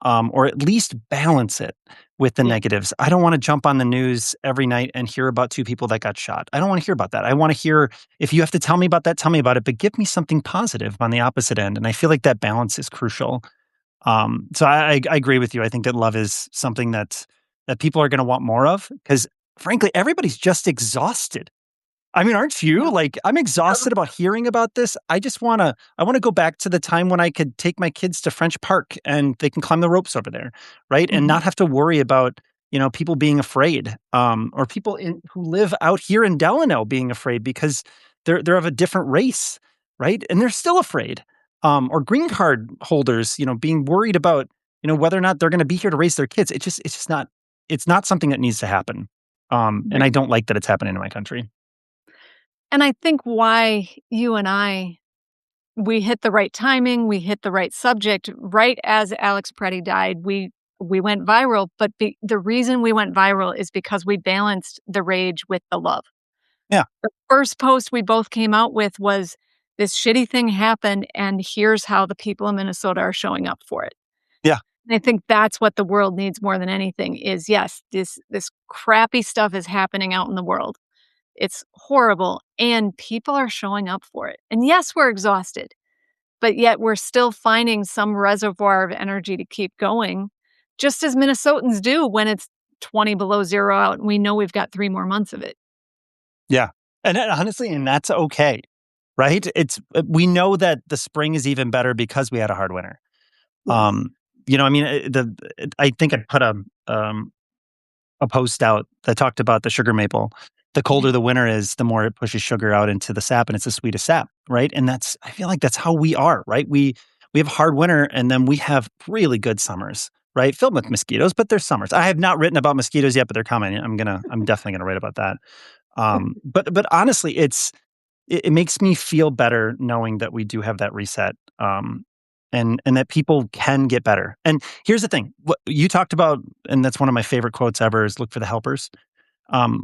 or at least balance it with the yeah, negatives. I don't want to jump on the news every night and hear about two people that got shot. I don't want to hear about that. I want to hear, if you have to tell me about that, tell me about it, but give me something positive on the opposite end. And I feel like that balance is crucial. So I agree with you. I think that love is something that people are going to want more of because, frankly, everybody's just exhausted. I mean, aren't you? yeah. Like, I'm exhausted about hearing about this. I wanna go back to the time when I could take my kids to French Park and they can climb the ropes over there, right? And Mhm. not have to worry about, people being afraid, or people who live out here in Delano being afraid because they're of a different race, right? And they're still afraid. Or green card holders, being worried about, whether or not they're gonna be here to raise their kids. It's not something that needs to happen. And I Right. don't like that it's happening in my country. And I think why you and I, we hit the right timing, we hit the right subject right as Alex Pretti died. We went viral, but the reason we went viral is because we balanced the rage with the love. Yeah. The first post we both came out with was, "This shitty thing happened, and here's how the people in Minnesota are showing up for it." Yeah. And I think that's what the world needs more than anything is, yes, this crappy stuff is happening out in the world. It's horrible, and people are showing up for it. And yes, we're exhausted, but yet we're still finding some reservoir of energy to keep going, just as Minnesotans do when it's 20 below 0 out and we know we've got 3 more months of it. Yeah. And honestly, and that's okay, right? We know that the spring is even better because we had a hard winter. Yes. Um, I mean, I think I put a post out that talked about the sugar maple. The Yeah. colder the winter is, the more it pushes sugar out into the sap, and it's the sweetest sap, right? And I feel like that's how we are, right? We have a hard winter, and then we have really good summers, right? Filled with mosquitoes, but there's summers. I have not written about mosquitoes yet, but they're coming. I'm definitely gonna write about that. But honestly, it makes me feel better knowing that we do have that reset, and that people can get better. And here's the thing: what you talked about, and that's one of my favorite quotes ever, is "Look for the helpers."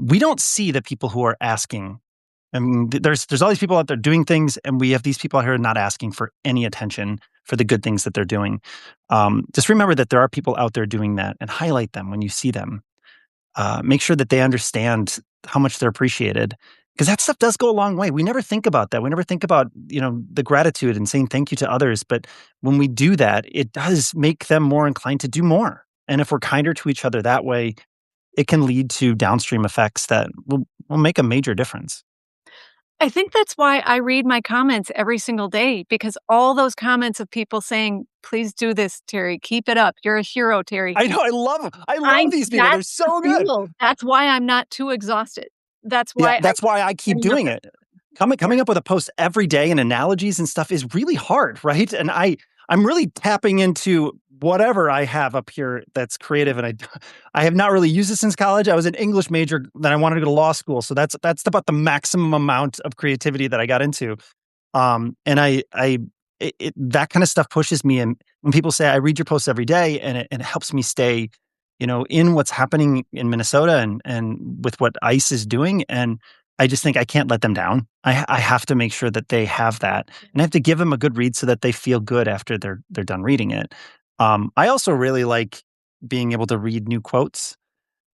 We don't see the people who are asking. I mean, there's all these people out there doing things, and we have these people out here not asking for any attention for the good things that they're doing. Just remember that there are people out there doing that, and highlight them when you see them. Make sure that they understand how much they're appreciated, because that stuff does go a long way. We never think about that. We never think about, the gratitude and saying thank you to others. But when we do that, it does make them more inclined to do more. And if we're kinder to each other that way, it can lead to downstream effects that will make a major difference. I think that's why I read my comments every single day because all those comments of people saying, "Please do this, Terry. Keep it up. You're a hero, Terry." I know. I I love these people. They're That's the so good. fuel. That's why I'm not too exhausted. That's Yeah, why I that's why I keep keep getting up. doing it. Coming up with a post every day and analogies and stuff is really hard, right? And I'm really tapping into whatever I have up here that's creative, and I have not really used it since college. I was an English major, then I wanted to go to law school, so that's about the maximum amount of creativity that I got into. And that kind of stuff pushes me. And when people say I read your posts every day, and it helps me stay, in what's happening in Minnesota and with what ICE is doing, and I just think I can't let them down. I have to make sure that they have that, and I have to give them a good read so that they feel good after they're done reading it. I also really like being able to read new quotes.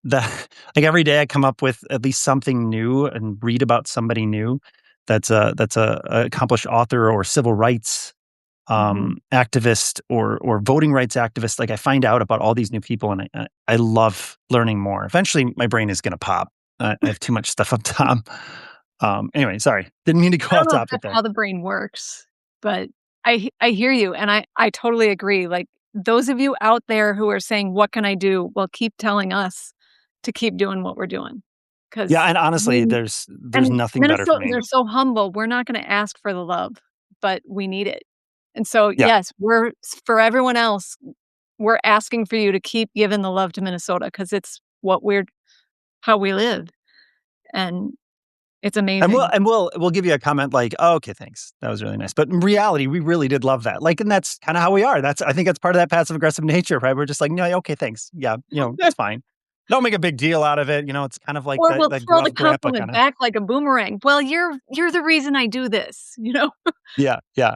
That like every day I come up with at least something new and read about somebody new that's a accomplished author or civil rights Mhm. activist or voting rights activist. Like I find out about all these new people, and I love learning more. Eventually, my brain is going to pop. I have too much stuff up top. Anyway, sorry, didn't mean to go I don't off know if topic that's there. how the brain works, but I hear you, and I totally agree, like, those of you out there who are saying, "What can I do?" Well, keep telling us to keep doing what we're doing, Yeah, 'cause and honestly, we there's and nothing better for Minnesotans me. are so humble, we're not gonna ask for the love, but we need it, and so, Yeah, yes, for everyone else, we're asking for you to keep giving the love to Minnesota, 'cause it's what we're how we live, and it's and we'll amazing. and we'll we'll give you a comment like, "Oh, okay, thanks. That was really nice." But in reality, we really did love that. Like, and that's kind of how we are. I think that's part of that passive aggressive nature, right? We're just like, "No, okay, thanks. Yeah, it's fine. Don't make a big deal out of it." It's kind of like Or that we'll that throw the gruff grandpa compliment kind of. back like a boomerang. "Well, you're the reason I do this," you know? Yeah, yeah.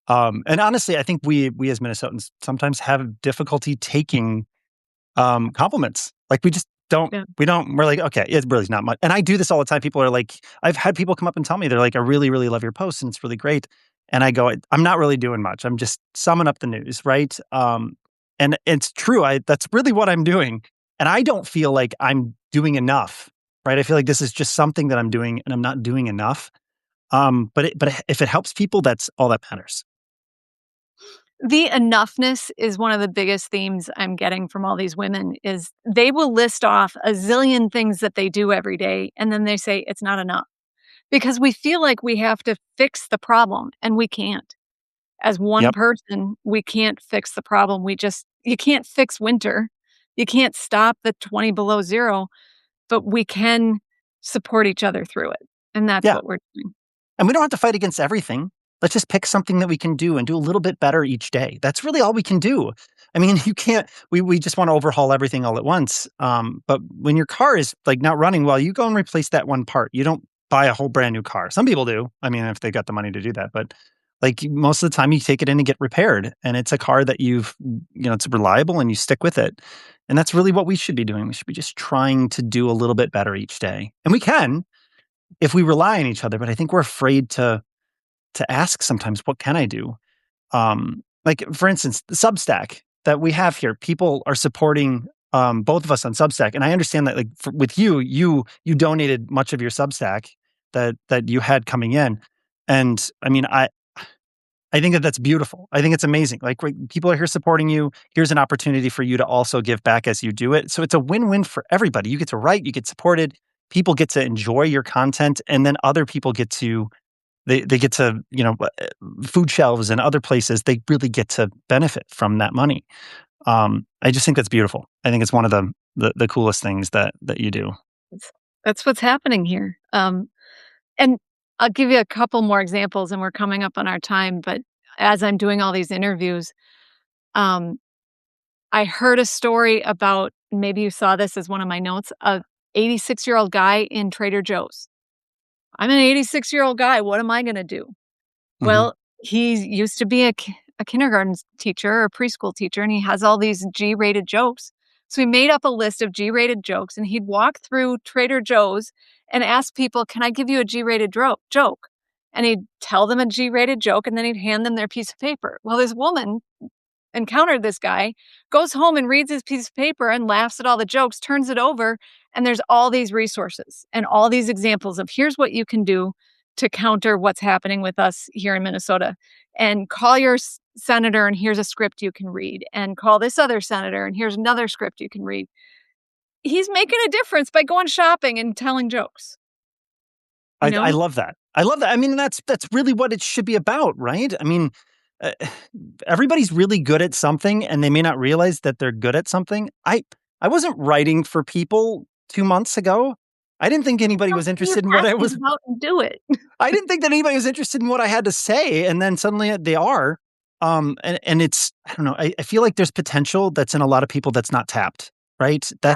And honestly, I think we as Minnesotans sometimes have difficulty taking compliments. Like Yeah. we're like, okay, it really is not much. And I do this all the time. People are like, I've had people come up and tell me, they're like, I really, really love your posts and it's really great. And I go, I'm not really doing much. I'm just summing up the news, right? And it's true. That's really what I'm doing. And I don't feel like I'm doing enough, right? I feel like this is just something that I'm doing and I'm not doing enough. But if it helps people, that's all that matters. The enoughness is one of the biggest themes I'm getting from all these women is they will list off a zillion things that they do every day, and then they say, "It's not enough." Because we feel like we have to fix the problem, and we can't. As one Yep. person, we can't fix the problem. You can't fix winter. You can't stop the 20 below 0, but we can support each other through it, and that's Yeah. what we're doing. And we don't have to fight against everything. Let's just pick something that we can do and do a little bit better each day. That's really all we can do. I mean, you can't we just want to overhaul everything all at once. But when your car is like not running well, you go and replace that one part. You don't buy a whole brand new car. Some people do. I mean, if they got the money to do that, but like most of the time you take it in and get repaired and it's a car that it's reliable and you stick with it. And that's really what we should be doing. We should be just trying to do a little bit better each day. And we can if we rely on each other, but I think we're afraid to ask sometimes, what can I do? Like for instance, the Substack that we have here, people are supporting both of us on Substack, and I understand that. Like with you donated much of your Substack that you had coming in, and I mean, I think that that's beautiful. I think it's amazing. Like people are here supporting you. Here's an opportunity for you to also give back as you do it. So it's a win-win for everybody. You get to write, you get supported, people get to enjoy your content, and then other people get to they get to, food shelves and other places, they really get to benefit from that money. I just think that's beautiful. I think it's one of the coolest things that you do. That's that's what's happening here. And I'll give you a couple more examples, and we're coming up on our time, but as I'm doing all these interviews, um, I heard a story about maybe you saw this as one of my notes, a 86-year-old guy in Trader Joe's. "I'm an 86-year-old guy, what am I gonna do?" Mhm. Well, he used to be a kindergarten teacher or a preschool teacher, and he has all these G-rated jokes. So he made up a list of G-rated jokes, and he'd walk through Trader Joe's and ask people, "Can I give you a G-rated joke?" And he'd tell them a G-rated joke, and then he'd hand them their piece of paper. Well, this woman encountered this guy, goes home and reads his piece of paper and laughs at all the jokes, turns it over, and there's all these resources and all these examples of here's what you can do to counter what's happening with us here in Minnesota. And call your senator, and here's a script you can read. And call this other senator, and here's another script you can read. He's making a difference by going shopping and telling jokes, you I know? love that. I love that. I mean, that's really what it should be about, right? I mean, uh, everybody's really good at something, and they may not realize that they're good at something. I wasn't writing for people 2 months ago. I didn't think anybody Well, was then you're interested in what I was passionate about and do it. I didn't think that anybody was interested in what I had to say, and then suddenly they are. And it's I don't know. I feel like there's potential that's in a lot of people that's not tapped, right? Yeah,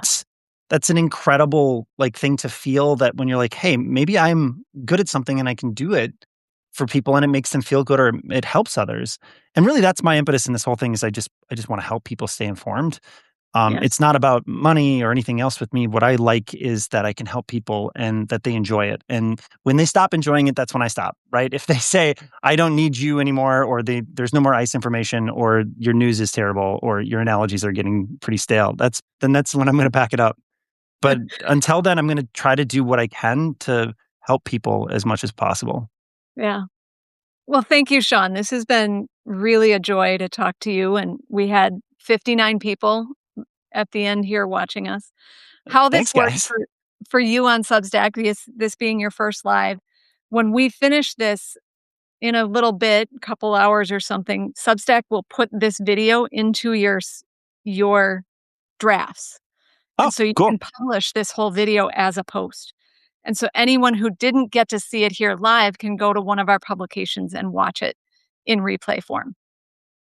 That's an incredible like thing to feel that when you're like, hey, maybe I'm good at something and I can do it for people, and it makes them feel good or it helps others. And really, that's my impetus in this whole thing is I just want to help people stay informed. yes. It's not about money or anything else with me. What I like is that I can help people and that they enjoy it. And when they stop enjoying it, that's when I stop, right? If they say, I don't need you anymore, or there's no more ice information, or your news is terrible, or your analogies are getting pretty stale, that's when I'm going to pack it up. But until then, I'm going to try to do what I can to help people as much as possible. Yeah. Well, thank you, Sean. This has been really a joy to talk to you, and we had 59 people at the end here watching us. How this Thanks, works guys. for you on Substack, this being your first live, when we finish this in a little bit, couple hours or something, Substack will put this video into your drafts. Oh, And so you cool. can publish this whole video as a post. And so anyone who didn't get to see it here live can go to one of our publications and watch it in replay form.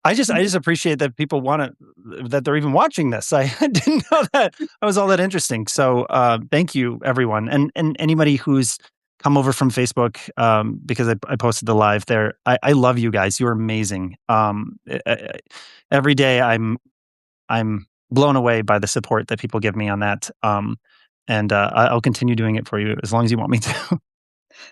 I just appreciate that people want to that they're even watching this. I didn't know that was all that interesting. So thank you, everyone, and anybody who's come over from Facebook because I posted the live there. I love you guys. You're amazing. Every day I'm blown away by the support that people give me on that. And I'll continue doing it for you as long as you want me to.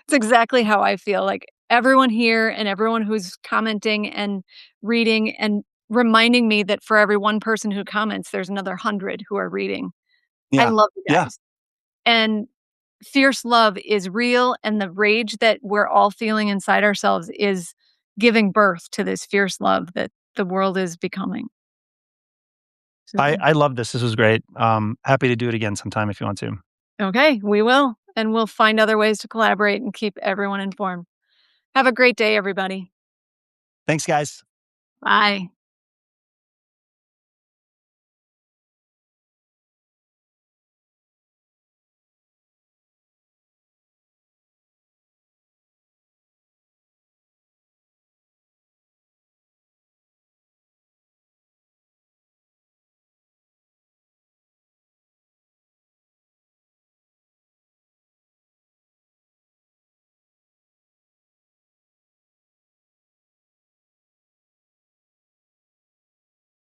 It's exactly how I feel, like, everyone here and everyone who's commenting and reading and reminding me that for every one person who comments, there's another 100 who are reading. I Yeah, love you yeah. guys. And fierce love is real, and the rage that we're all feeling inside ourselves is giving birth to this fierce love that the world is becoming. So, I love this. This was great. Happy to do it again sometime if you want to. okay, we will, and we'll find other ways to collaborate and keep everyone informed. Have a great day, everybody. Thanks, guys. Bye.